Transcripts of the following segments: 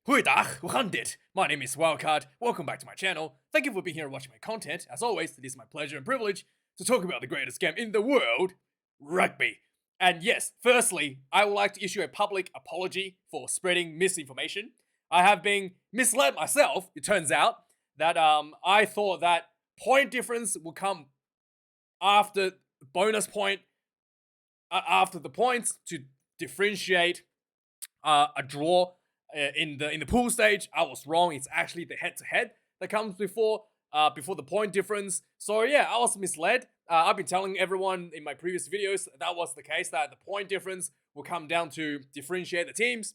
Goeiedag, hoe gaan dit? My name is Wildkard. Welcome back to my channel. Thank you for being here and watching my content. As always, it is my pleasure and privilege to talk about the greatest game in the world, rugby. And yes, firstly, I would like to issue a public apology for spreading misinformation. I have been misled myself. It turns out that I thought that point difference will come after bonus point, after the points to differentiate a draw in the pool stage. I was wrong. It's actually the head-to-head that comes before the point difference. So yeah, I was misled. I've been telling everyone in my previous videos that was the case, that the point difference will come down to differentiate the teams.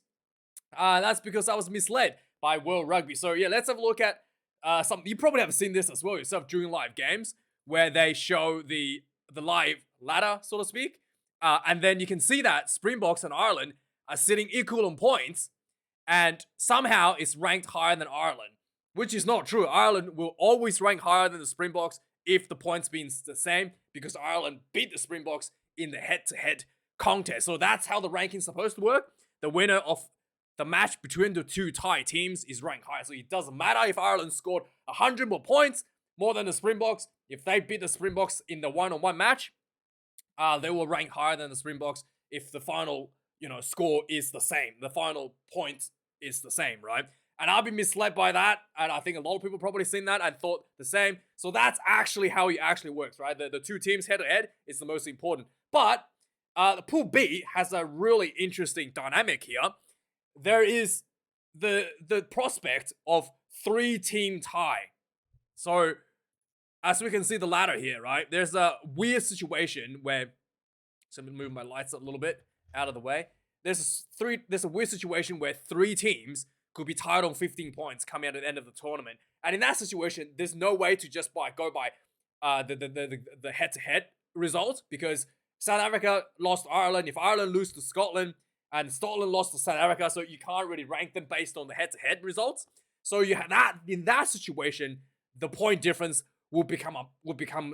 That's because I was misled by World Rugby. So yeah, let's have a look at something. You probably have seen this as well yourself during live games, where they show the live ladder, so to speak. And then you can see that Springboks and Ireland are sitting equal on points, and somehow it's ranked higher than Ireland, which is not true. Ireland will always rank higher than the Springboks if the points being the same, because Ireland beat the Springboks in the head-to-head contest. So that's how the ranking's supposed to work. The winner of the match between the two tie teams is ranked higher. So it doesn't matter if Ireland scored 100 more points more than the Springboks. If they beat the Springboks in the one-on-one match, they will rank higher than the Springboks if the final score is the same. The final point is the same, right? And I've been misled by that, and I think a lot of people probably seen that and thought the same. So that's actually how it actually works, right? The two teams head-to-head is the most important. But the Pool B has a really interesting dynamic here. There is the prospect of 3-team tie. So as we can see the ladder here, right? There's a weird situation where, so I'm gonna move my lights up a little bit out of the way. There's a weird situation where 3 teams could be tied on 15 points coming out at the end of the tournament. And in that situation, there's no way to just go by the head-to-head result, because South Africa lost to Ireland. If Ireland lose to Scotland, and Scotland lost to South Africa, so you can't really rank them based on the head-to-head results. So you have that in that situation, the point difference will become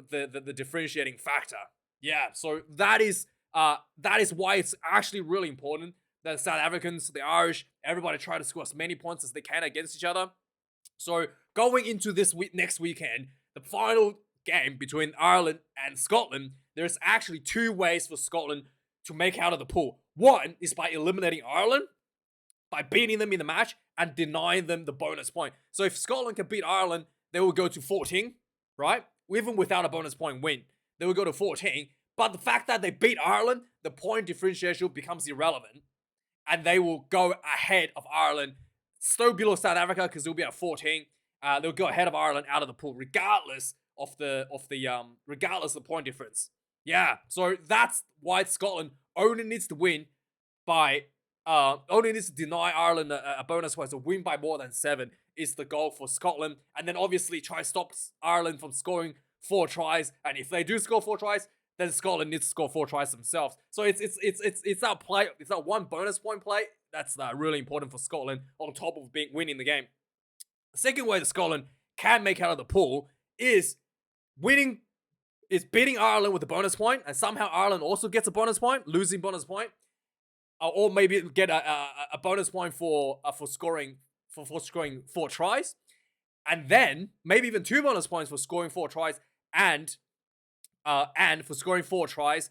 the differentiating factor. Yeah, so that is why it's actually really important that the South Africans, the Irish, everybody try to score as many points as they can against each other. So going into this next weekend, the final game between Ireland and Scotland, there's actually 2 ways for Scotland to make out of the pool. One is by eliminating Ireland, by beating them in the match and denying them the bonus point. So if Scotland can beat Ireland, they will go to 14, right? Even without a bonus point win, they will go to 14. But the fact that they beat Ireland, the point differentiation becomes irrelevant, and they will go ahead of Ireland, still below South Africa because they'll be at 14. They'll go ahead of Ireland out of the pool, regardless of the point difference. Yeah, so that's why Scotland only needs to win by only needs to deny Ireland a bonus point. So win by more than 7 is the goal for Scotland, and then obviously try to stop Ireland from scoring 4 tries. And if they do score 4 tries, then Scotland needs to score 4 tries themselves. So it's that play, it's that one bonus point play that's really important for Scotland on top of winning the game. The second way that Scotland can make out of the pool is beating Ireland with a bonus point, and somehow Ireland also gets a bonus point, losing bonus point, or maybe get a bonus point for scoring 4 tries, and then maybe even 2 bonus points for scoring 4 tries and for scoring 4 tries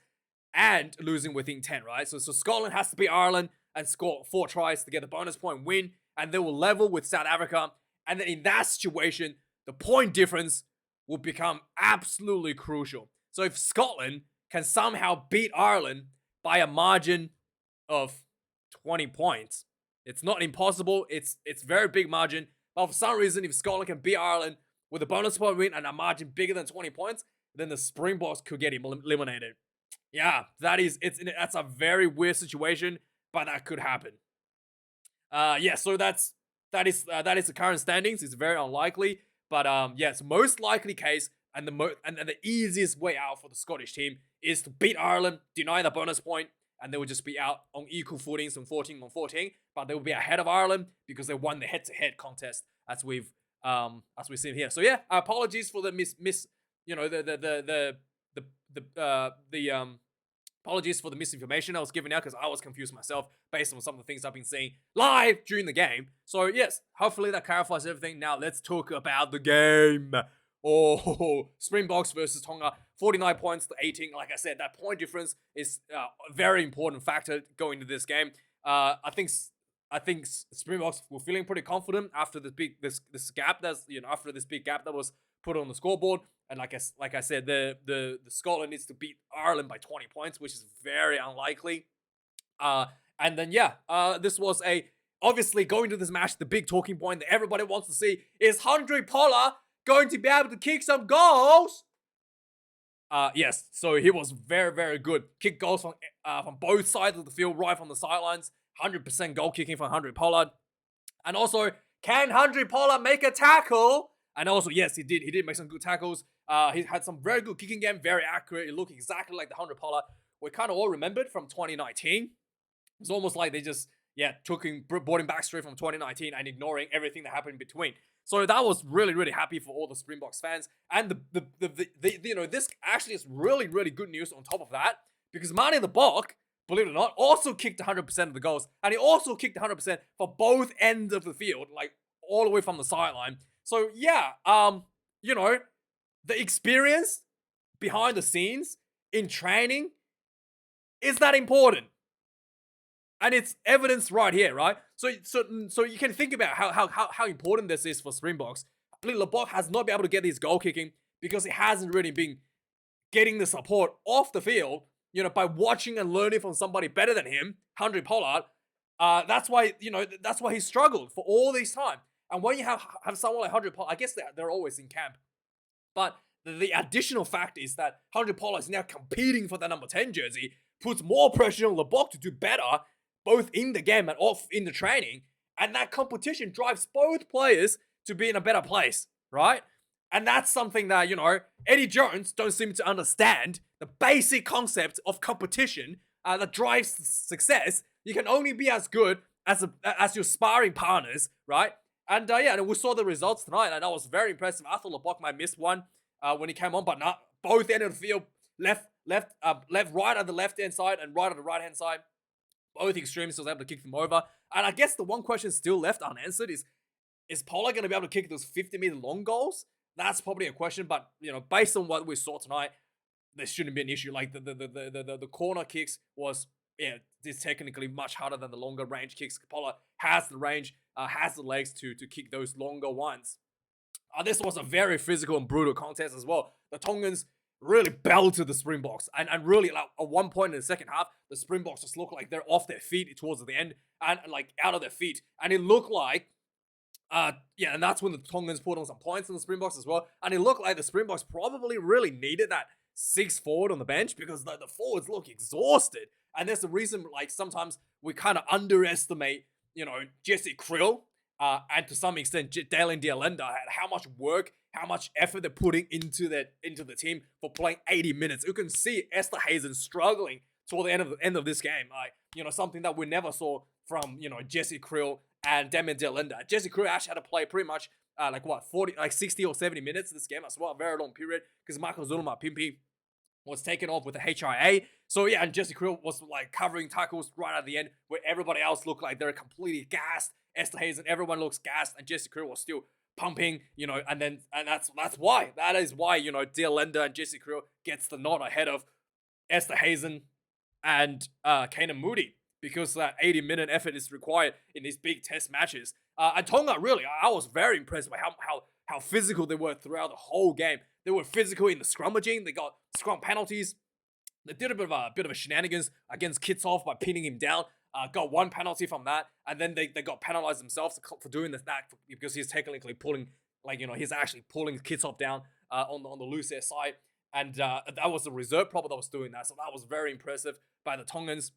and losing within 10, right? So Scotland has to beat Ireland and score 4 tries to get the bonus point win, and they will level with South Africa. And then in that situation, the point difference will become absolutely crucial. So if Scotland can somehow beat Ireland by a margin of 20 points, it's not impossible. It's very big margin. But for some reason, if Scotland can beat Ireland with a bonus point win and a margin bigger than 20 points, then the Springboks could get eliminated. Yeah, that's a very weird situation, but that could happen. Yeah, so that is the current standings. It's very unlikely, but yes, most likely case and the easiest way out for the Scottish team is to beat Ireland, deny the bonus point, and they will just be out on equal footings from 14 on 14. But they will be ahead of Ireland because they won the head-to-head contest, as we've seen here. So yeah, apologies for the Apologies for the misinformation I was giving out because I was confused myself based on some of the things I've been seeing live during the game. So yes, hopefully that clarifies everything. Now let's talk about the game. Oh, Springboks versus Tonga, 49 points to 18. Like I said, that point difference is a very important factor going into this game. I think Springboks were feeling pretty confident after this gap after this big gap that was put on the scoreboard. And like I said, the Scotland needs to beat Ireland by 20 points, which is very unlikely. And then this was obviously going to this match. The big talking point that everybody wants to see is Handré Pollard going to be able to kick some goals. Yes, so he was very, very good. Kick goals from both sides of the field, right from the sidelines. 100% goal kicking from Handré Pollard. And also, can Handré Pollard make a tackle? And also, yes, he did. He did make some good tackles. He had some very good kicking game, very accurate. It looked exactly like the Handré Pollard we kind of all remembered from 2019. It's almost like they just, brought him back straight from 2019 and ignoring everything that happened in between. So that was really, really happy for all the Springboks fans. And this actually is really, really good news on top of that, because Mane the Bok, believe it or not, also kicked 100% of the goals. And he also kicked 100% for both ends of the field, like all the way from the sideline. So the experience behind the scenes in training is that important. And it's evidence right here, right? So you can think about how important this is for Springboks. Le Bok has not been able to get his goal kicking because he hasn't really been getting the support off the field, by watching and learning from somebody better than him, Handré Pollard. That's why he struggled for all this time. And when you have someone like Handré Pollard, I guess they're always in camp. But the additional fact is that Handré Pollard is now competing for the number 10 jersey, puts more pressure on Le Bok to do better, both in the game and off in the training. And that competition drives both players to be in a better place, right? And that's something that, Eddie Jones don't seem to understand. The basic concept of competition that drives success. You can only be as good as your sparring partners, right? And and we saw the results tonight, and that was very impressive. I thought Le Bok might miss one when he came on, but not. Both ends of the field, left, right on the left-hand side and right on the right-hand side. Both extremes was able to kick them over. And I guess the one question still left unanswered is Pollard going to be able to kick those 50-meter long goals? That's probably a question, but based on what we saw tonight, there shouldn't be an issue. Like the corner kicks was it's technically much harder than the longer range kicks. Pollard has the range, has the legs to kick those longer ones. This was a very physical and brutal contest as well. The Tongans really belted the Springboks, and really, like, at one point in the second half, the Springboks just looked like they're off their feet towards the end, and like out of their feet, and it looked like and that's when the Tongans put on some points on the Springboks as well, and it looked like the Springboks probably really needed that 6 forward on the bench, because the forwards look exhausted. And there's a reason, like, sometimes we kind of underestimate Jesse Krill, and to some extent Dalen Dialenda, how much work, how much effort they're putting into the team for playing 80 minutes. You can see Esterhuizen struggling toward the end of this game, like, something that we never saw from Jesse Krill and Damian Dialenda. Jesse Krill actually had to play pretty much 60 or 70 minutes this game. That's a very long period, because Michael Zulma Pimpi was taken off with the HIA. So and Jesse Krill was like covering tackles right at the end, where everybody else looked like they're completely gassed. Esterhuizen, everyone looks gassed, and Jesse Krill was still pumping, and that's why. That is why, Dialenda and Jesse Krill gets the nod ahead of Esterhuizen and Kanan Moody, because that 80-minute effort is required in these big test matches. And Tonga, really, I was very impressed by how physical they were throughout the whole game. They were physical in the scrummaging. They got scrum penalties. They did a bit of a shenanigans against Kitsov by pinning him down. Got one penalty from that, and then they got penalized themselves for doing that because he's technically pulling, he's actually pulling Kitsov down on the loose air side. And that was the reserve prop that was doing that. So that was very impressive by the Tongans.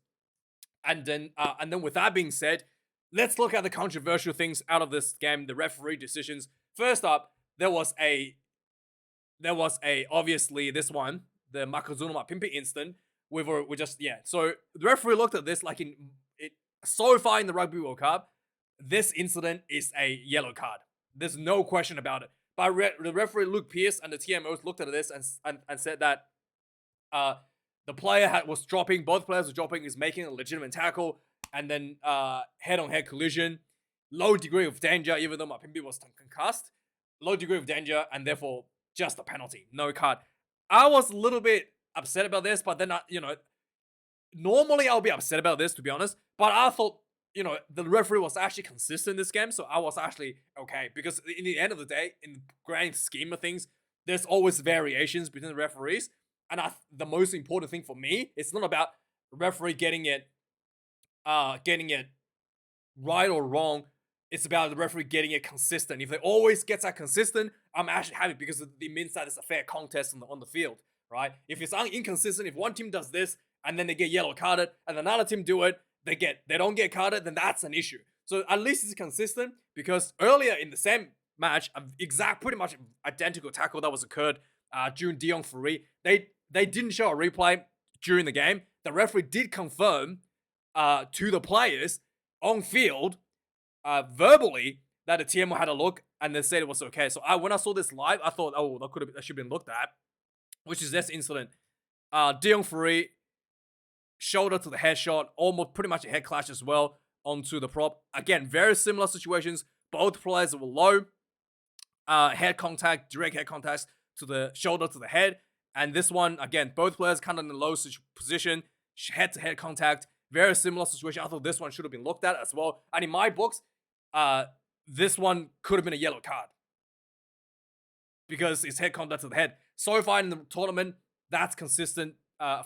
And then with that being said, let's look at the controversial things out of this game, the referee decisions. First up, there was obviously this one, the Makazunuma Pimpi incident. So the referee looked at this so far in the Rugby World Cup, this incident is a yellow card. There's no question about it. But the referee Luke Pearce and the TMOs looked at this and said that the player was dropping, both players were dropping, is making a legitimate tackle, and then head-on-head collision, low degree of danger, even though my Pimby was concussed, low degree of danger, and therefore just a penalty, no card. I was a little bit upset about this, but then, normally I'll be upset about this, to be honest, but I thought, the referee was actually consistent in this game, so I was actually okay, because in the end of the day, in the grand scheme of things, there's always variations between the referees, and the most important thing for me, it's not about referee getting it right or wrong. It's about the referee getting it consistent. If they always get that consistent, I'm actually happy because it means that it's a fair contest on the field, right? If it's inconsistent, if one team does this and then they get yellow carded, and another team do it, they don't get carded, then that's an issue. So at least it's consistent, because earlier in the same match, pretty much identical tackle that was occurred during Dion Fury, they didn't show a replay during the game. The referee did confirm to the players on field verbally that the TMO had a look and they said it was okay. So when I saw this live, I thought, oh, that should have been looked at, which is this incident. Dion Fury, shoulder to the head shot, almost pretty much a head clash as well onto the prop. Again, very similar situations. Both players were low. Head contact, direct head contacts to the shoulder to the head. And this one, again, both players kind of in the low position, head-to-head contact. Very similar situation. I thought this one should have been looked at as well. And in my books, this one could have been a yellow card, because it's head contact to the head. So far in the tournament, that's consistent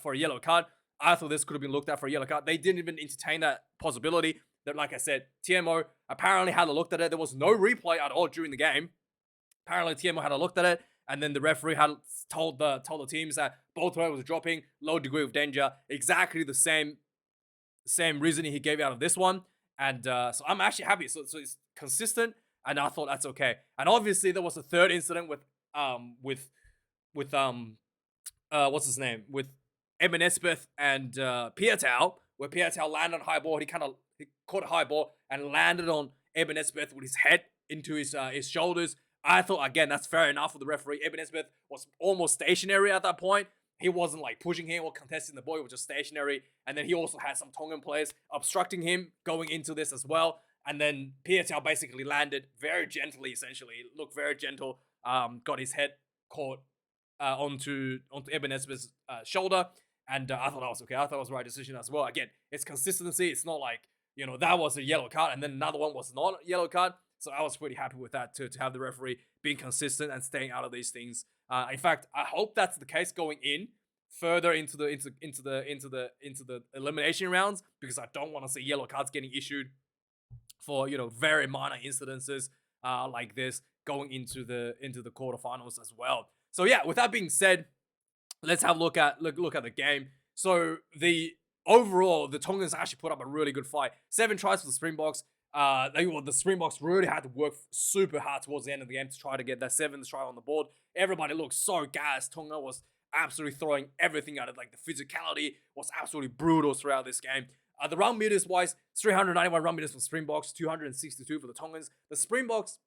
for a yellow card. I thought this could have been looked at for a yellow card. They didn't even entertain that possibility. That, like I said, TMO apparently had a look at it. There was no replay at all during the game. Apparently, TMO had a look at it, and then the referee had told the teams that both players were dropping, low degree of danger. Exactly the same reasoning he gave out of this one. And so I'm actually happy. So it's consistent, and I thought that's okay. And obviously there was a third incident with what's his name, with Eben Esbeth and Piatau, where Piatau landed on high ball. He caught a high ball and landed on Eben Esbeth with his head into his shoulders. I thought, again, that's fair enough for the referee. Eben Esbeth was almost stationary at that point. He wasn't like pushing him or contesting the ball. He was just stationary. And then he also had some Tongan players obstructing him going into this as well. And then Piatau basically landed very gently, essentially. It looked very gentle. Got his head caught onto Eben Esbeth's shoulder. And I thought that was okay. I thought it was the right decision as well. Again, it's consistency. It's not like, that was a yellow card and then another one was not a yellow card. So I was pretty happy with that to have the referee being consistent and staying out of these things. In fact, I hope that's the case going further into the elimination rounds, because I don't want to see yellow cards getting issued for very minor incidences like this going into the quarterfinals as well. So yeah, with that being said, let's have a look at the game. So overall, the Tongans actually put up a really good fight. 7 tries for the Springboks. The Springboks really had to work super hard towards the end of the game to try to get that 7th try on the board. Everybody looked so gassed. Tonga was absolutely throwing everything at it. Like, the physicality was absolutely brutal throughout this game. The run meters wise, 391 run meters for Springboks, 262 for the Tongans. The Springboks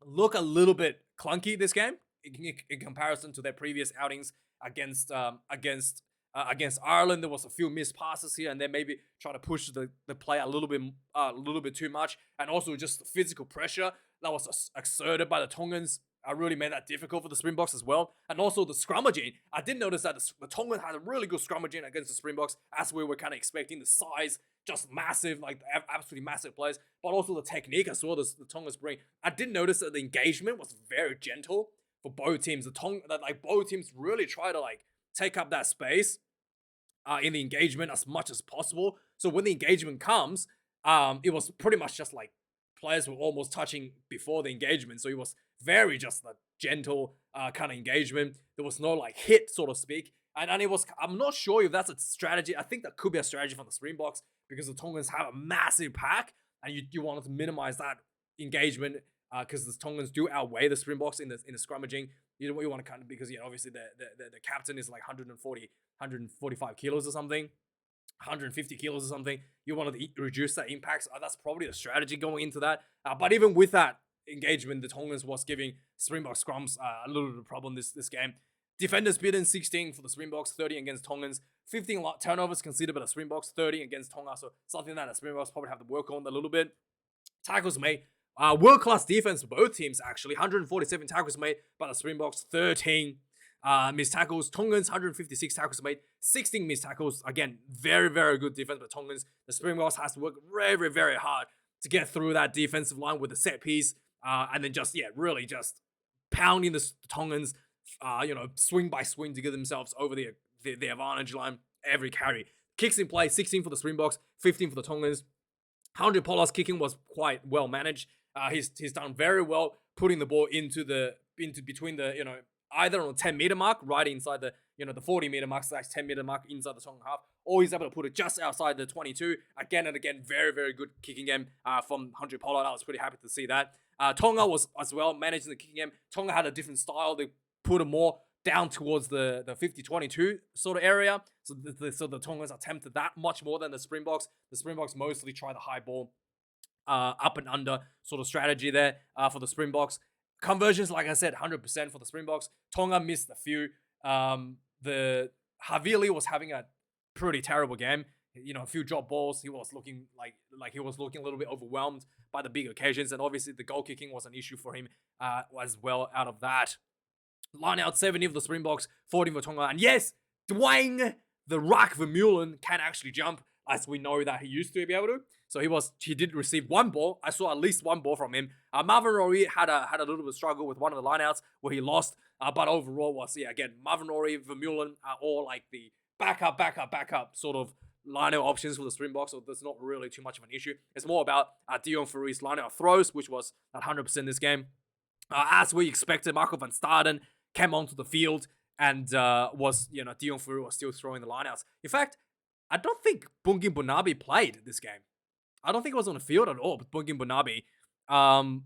look a little bit clunky this game in comparison to their previous outings against Ireland. There was a few missed passes here and then, maybe trying to push the play a little bit too much, and also just the physical pressure that was exerted by the Tongans really made that difficult for the Springboks as well. And also the scrummaging. I did notice that the Tongans had a really good scrummaging against the Springboks, as we were kind of expecting. The size, just massive, like absolutely massive players, but also the technique as well the Tongans bring. I did notice that the engagement was very gentle for both teams. Both teams really try to take up that space in the engagement as much as possible. So when the engagement comes, it was pretty much just like players were almost touching before the engagement. So it was very just a gentle kind of engagement. There was no hit, so to speak. And it was, I'm not sure if that's a strategy. I think that could be a strategy from the Springboks, because the Tongans have a massive pack and you wanted to minimize that engagement because the Tongans do outweigh the Springboks in the scrummaging. You want to kind of, because obviously the captain is like 145 kilos or something, 150 kilos or something. You wanted to reduce that impact. So that's probably the strategy going into that. But even with that engagement, the Tongans was giving Springbok scrums a little bit of a problem this game. Defenders beaten 16 for the Springboks, 30 against Tongans. 15 turnovers conceded by the Springboks, 30 against Tonga. So something that the Springboks probably have to work on a little bit. Tackles made. World-class defense for both teams, actually. 147 tackles made by the Springboks, 13 missed tackles. Tongans, 156 tackles made, 16 missed tackles. Again, very, very good defense by Tongans. The Springboks has to work very, very hard to get through that defensive line with the set piece. And then really just pounding the Tongans, swing by swing to get themselves over the advantage line every carry. Kicks in play, 16 for the Springboks, 15 for the Tongans. 100 Polar's kicking was quite well managed. He's done very well putting the ball into between the either on the 10-meter mark, right inside the the 40-meter mark / 10-meter mark inside the Tongan half, or he's able to put it just outside the 22. Again and again, very, very good kicking game from 100 Pollard. I was pretty happy to see that. Tonga was as well managing the kicking game. Tonga had a different style. They put it more down towards the 50-22 sort of area. So the Tongans attempted that much more than the Springboks. The Springboks mostly try the high ball, up and under sort of strategy there for the Springboks. Conversions, like I said, 100% for the Springboks. Tonga missed a few. The Havili was having a pretty terrible game. A few drop balls. He was looking like he was looking a little bit overwhelmed by the big occasions, and obviously the goal kicking was an issue for him as well. Out of that, line out 70 of the Springboks, 14 for Tonga, and yes, Dwayne the Rock Vermeulen can actually jump, as we know that he used to be able to. So he did receive one ball. I saw at least one ball from him. Marvin Rory had a little bit of struggle with one of the lineouts where he lost, but overall was again Marvin Rory, Vermeulen are all like the backup sort of lineout options for the Springboks. So there's not really too much of an issue. It's more about Dion Fouris lineout throws, which was at 100% this game. As we expected, Marco van Staden came onto the field and Dion Fouris was still throwing the lineouts. In fact, I don't think Bungin Bunabi played this game. I don't think it was on the field at all, but Bungin Bunabi, I'm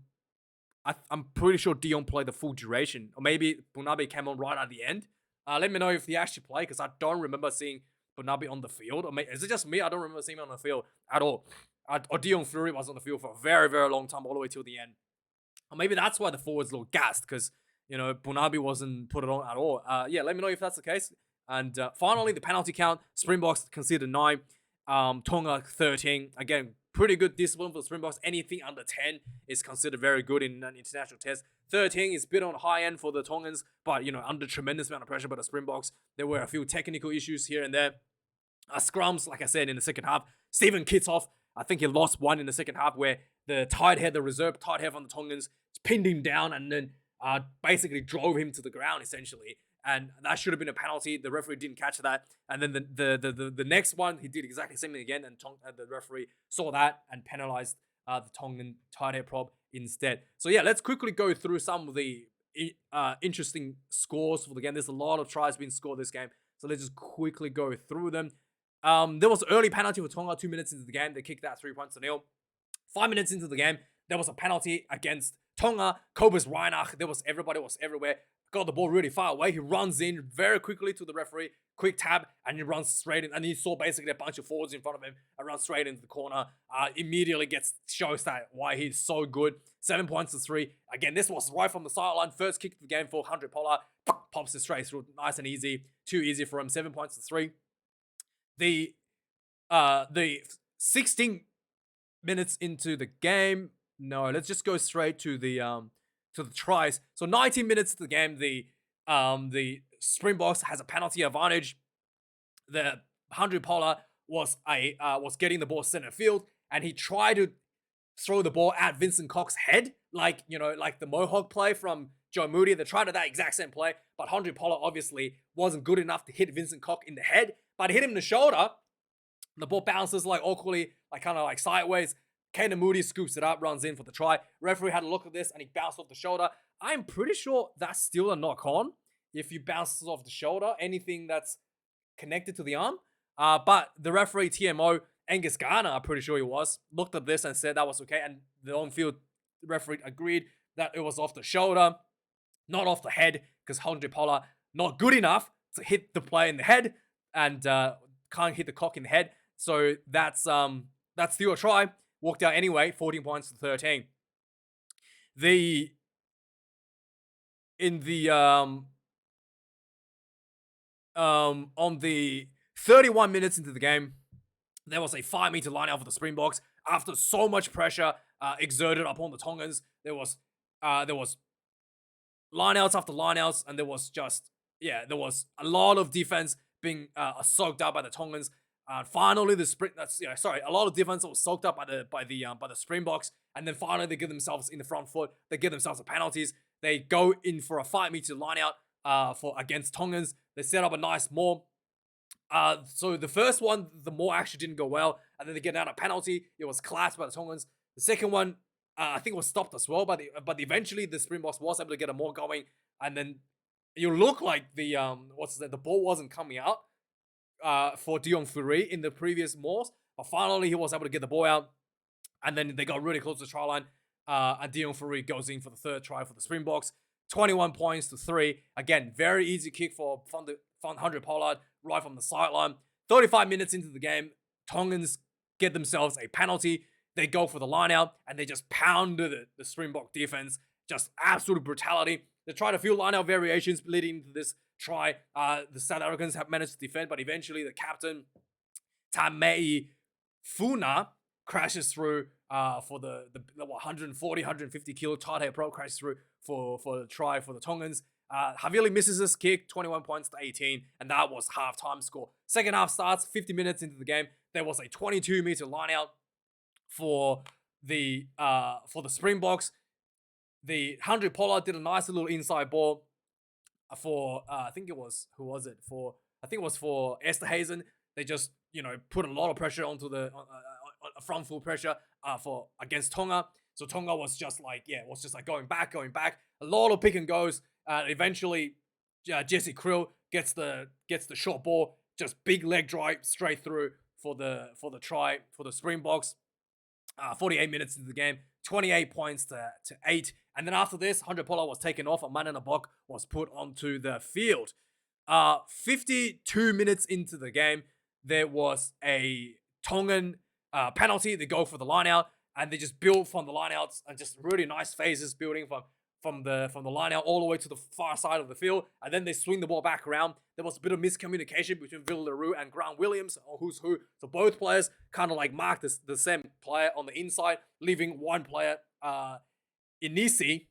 pretty sure Dion played the full duration. Or maybe Bunabi came on right at the end. Let me know if he actually played, because I don't remember seeing Bunabi on the field. Or is it just me? I don't remember seeing him on the field at all. Or Dion Fury was on the field for a very, very long time, all the way till the end. Or maybe that's why the forwards look gassed, because, Bunabi wasn't put it on at all. Let me know if that's the case. And finally, the penalty count. Springboks conceded 9. Tonga 13. Again, pretty good discipline for the Springboks. Anything under 10 is considered very good in an international test. 13 is a bit on the high end for the Tongans, but, under tremendous amount of pressure by the Springboks. There were a few technical issues here and there. Scrums, like I said, in the second half. Stephen Kitsoff, I think he lost one in the second half where the reserve tight head from the Tongans, pinned him down and then basically drove him to the ground, essentially. And that should have been a penalty. The referee didn't catch that. And then the next one, he did exactly the same thing again. And the referee saw that and penalized the Tongan tight head prop instead. So let's quickly go through some of the interesting scores for the game. There's a lot of tries being scored this game. So let's just quickly go through them. There was an early penalty for Tonga 2 minutes into the game. They kicked that 3-0. 5 minutes into the game, there was a penalty against Tonga. Kobus Reinach, everybody was everywhere. Got the ball really far away. He runs in very quickly to the referee, quick tap, and he runs straight in. And he saw basically a bunch of forwards in front of him and runs straight into the corner. Immediately shows that why he's so good. 7 points to 3. Again, this was right from the sideline. First kick of the game for 100 Polar. Pops it straight through. Nice and easy. Too easy for him. 7 points to 3. The 16 minutes into the game. No, let's just go straight to the tries. So 19 minutes to the game, the Springboks has a penalty advantage. The 100 Polar was getting the ball center field, and he tried to throw the ball at Vincent Koch's head, like the Mohawk play from Joe Moody. They tried that exact same play, but 100 Polar obviously wasn't good enough to hit Vincent Koch in the head, but hit him in the shoulder. The ball bounces awkwardly, kind of sideways. Kanan Moody scoops it up, runs in for the try. Referee had a look at this and he bounced off the shoulder. I'm pretty sure that's still a knock on. If you bounce off the shoulder, anything that's connected to the arm. But the referee, TMO, Angus Garner, I'm pretty sure he was, looked at this and said that was okay. And the on-field referee agreed that it was off the shoulder, not off the head, because 100 Polar not good enough to hit the player in the head and can't hit the cock in the head. So that's still a try. Walked out anyway, 14 points to 13. In the on the 31 minutes into the game, there was a 5-meter line out for the Springboks after so much pressure exerted upon the Tongans. There was lineouts after lineouts, and there was a lot of defense being soaked up by the Tongans. Finally, a lot of defense was soaked up by the Springboks, and then finally they get themselves in the front foot. They give themselves the penalties. They go in for a 5-meter lineout for against Tongans. They set up a nice maul. So the first one, the maul actually didn't go well, and then they get out a penalty. It was collapsed by the Tongans. The second one, I think it was stopped as well, but eventually the Springboks was able to get a maul going, and then it looked like the ball wasn't coming out for Deon Fury in the previous mauls, but finally he was able to get the ball out, and then they got really close to the try line, and Deon Fury goes in for the third try for the Springboks. 21 points to 3. Again, very easy kick for Van 100 Pollard right from the sideline. 35 minutes into the game, Tongans get themselves a penalty. They go for the line out, and they just pounded the Springbok defense. Just absolute brutality. They tried a few line out variations leading to this try. The South Africans have managed to defend, but eventually the captain, Tamei Funa, crashes through for the 140, 150 kilo Tate Pro crashes through for the try for the Tongans. Havili misses his kick, 21 points to 18, and that was half-time score. Second half starts, 50 minutes into the game. There was a 22-meter line out for the Springboks. The 100 Pollard did a nice little inside ball for I think it was for Esterhazen. They just put a lot of pressure onto the front full pressure for against Tonga. So Tonga was just like going back. A lot of pick and goes. Eventually, Jesse Krill gets the short ball, just big leg drive straight through for the try for the Springboks. 48 minutes into the game, 28 points to 8. And then after this, 100 Pollard was taken off and Mananabok was put onto the field. 52 minutes into the game, there was a Tongan penalty. They go for the line out, and they just build from the line outs, and just really nice phases building from the line out all the way to the far side of the field, and then they swing the ball back around. There was a bit of miscommunication between Villa and Grant Williams, or who's who. So both players kind of like marked the same player on the inside, leaving one player, Inisi,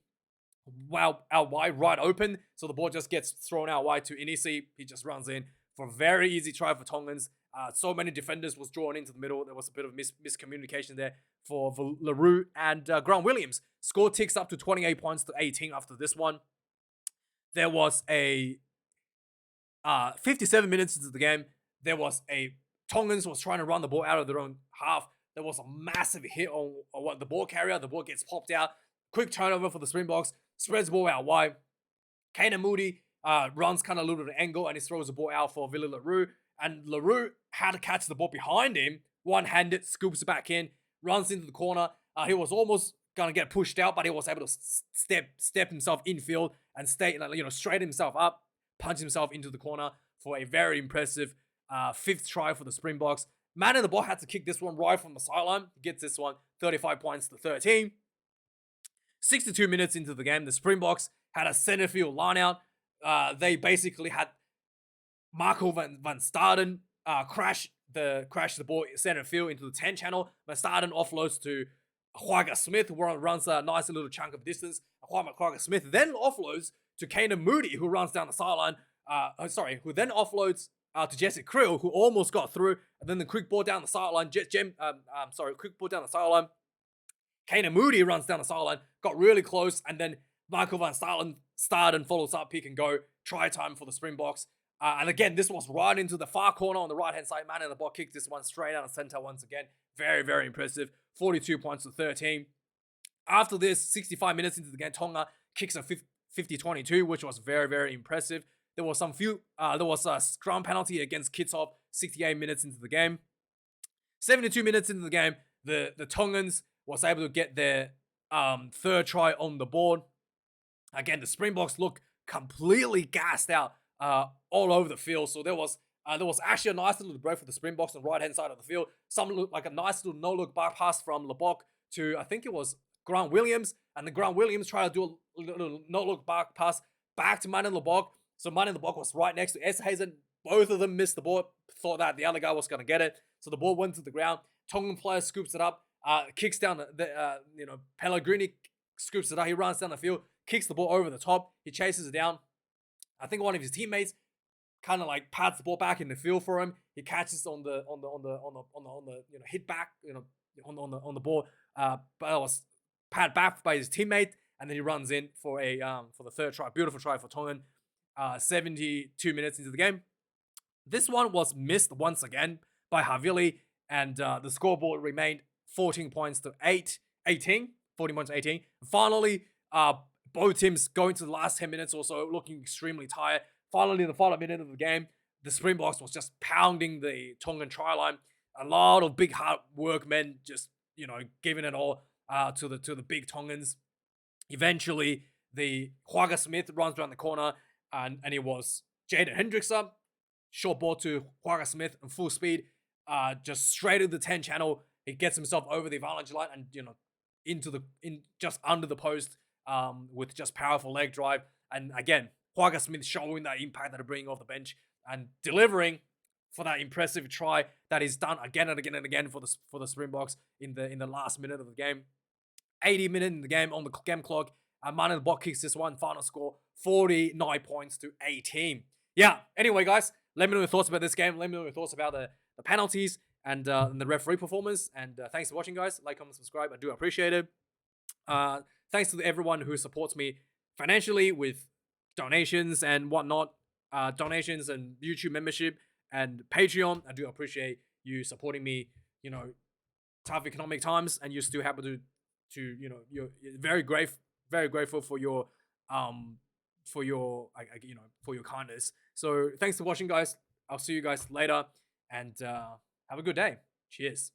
out wide, right open. So the ball just gets thrown out wide to Inisi. He just runs in for a very easy try for Tongans. So many defenders was drawn into the middle. There was a bit of miscommunication there for LaRue and Grant Williams. Score ticks up to 28 points to 18 after this one. There was a 57 minutes into the game. There was a Tongans was trying to run the ball out of their own half. There was a massive hit on the ball carrier. The ball gets popped out. Quick turnover for the Springboks. Spreads the ball out wide. Kana Moody runs kind of a little bit of angle, and he throws the ball out for Villa LaRue. And LaRue had to catch the ball behind him. One-handed, scoops it back in, runs into the corner. He was almost going to get pushed out, but he was able to step himself infield and straighten himself up, punch himself into the corner for a very impressive fifth try for the Springboks. Man in the ball had to kick this one right from the sideline. He gets this one 35 points to 13. 62 minutes into the game, the Springboks had a center field lineout. They basically had Marco van Staden crash the ball center field into the 10 channel. Van Staden offloads to Huaga Smith, who runs a nice little chunk of distance. Huaga Smith then offloads to Kana Moody, who runs down the sideline. Who then offloads to Jesse Krill, who almost got through. And then the quick ball down the sideline. Quick ball down the sideline. Kana Moody runs down the sideline, got really close, and then Michael van Staden follows up, pick and go. Try time for the Springboks. And again, this was right into the far corner on the right-hand side. Man in the ball kicks this one straight out of center once again. Very, very impressive. 42 points to 13. After this, 65 minutes into the game, Tonga kicks a 50-22, which was very, very impressive. There was a scrum penalty against Kitsov 68 minutes into the game. 72 minutes into the game, the Tongans was able to get their third try on the board. Again, the Springboks look completely gassed out all over the field. So there was actually a nice little break for the Springboks on the right-hand side of the field. Some look like a nice little no-look back pass from Lebok to, I think it was Grant Williams. And the Grant Williams tried to do a little no-look back pass back to Manan Lebok. So Manan Lebok was right next to Esterhazen. Both of them missed the ball, thought that the other guy was going to get it. So the ball went to the ground. Tongan player scoops it up, kicks down Pellegrini scoops it up. He runs down the field, kicks the ball over the top. He chases it down. I think one of his teammates kind of like pats the ball back in the field for him. He catches on the hit back, on the ball. But it was pat back by his teammate, and then he runs in for the third try. Beautiful try for Tongan. 72 minutes into the game. This one was missed once again by Havili, and the scoreboard remained 14 points to 18. 14 points to 18. Finally, both teams going to the last 10 minutes or so, looking extremely tired. Finally, in the final minute of the game, the Springboks was just pounding the Tongan try line. A lot of big hard work men just, giving it all to the big Tongans. Eventually, the Huaga Smith runs around the corner, and it was Jaden Hendrickson. Short ball to Huaga Smith and full speed, just straight to the 10 channel. He gets himself over the avalanche line and just under the post with just powerful leg drive. And again, Huaga Smith showing that impact that they're bringing off the bench and delivering for that impressive try that is done again and again and again for the Springboks in the last minute of the game. 80 minutes in the game on the game clock. Man in the box kicks this one. Final score 49 points to 18. Yeah. Anyway, guys, let me know your thoughts about this game. Let me know your thoughts about the penalties and the referee performance. And thanks for watching, guys. Like, comment, subscribe. I do appreciate it. Thanks to everyone who supports me financially with donations and whatnot. Donations and YouTube membership and Patreon. I do appreciate you supporting me. Tough economic times, and you're still happy you're very grateful for your kindness. So thanks for watching, guys. I'll see you guys later, and have a good day. Cheers.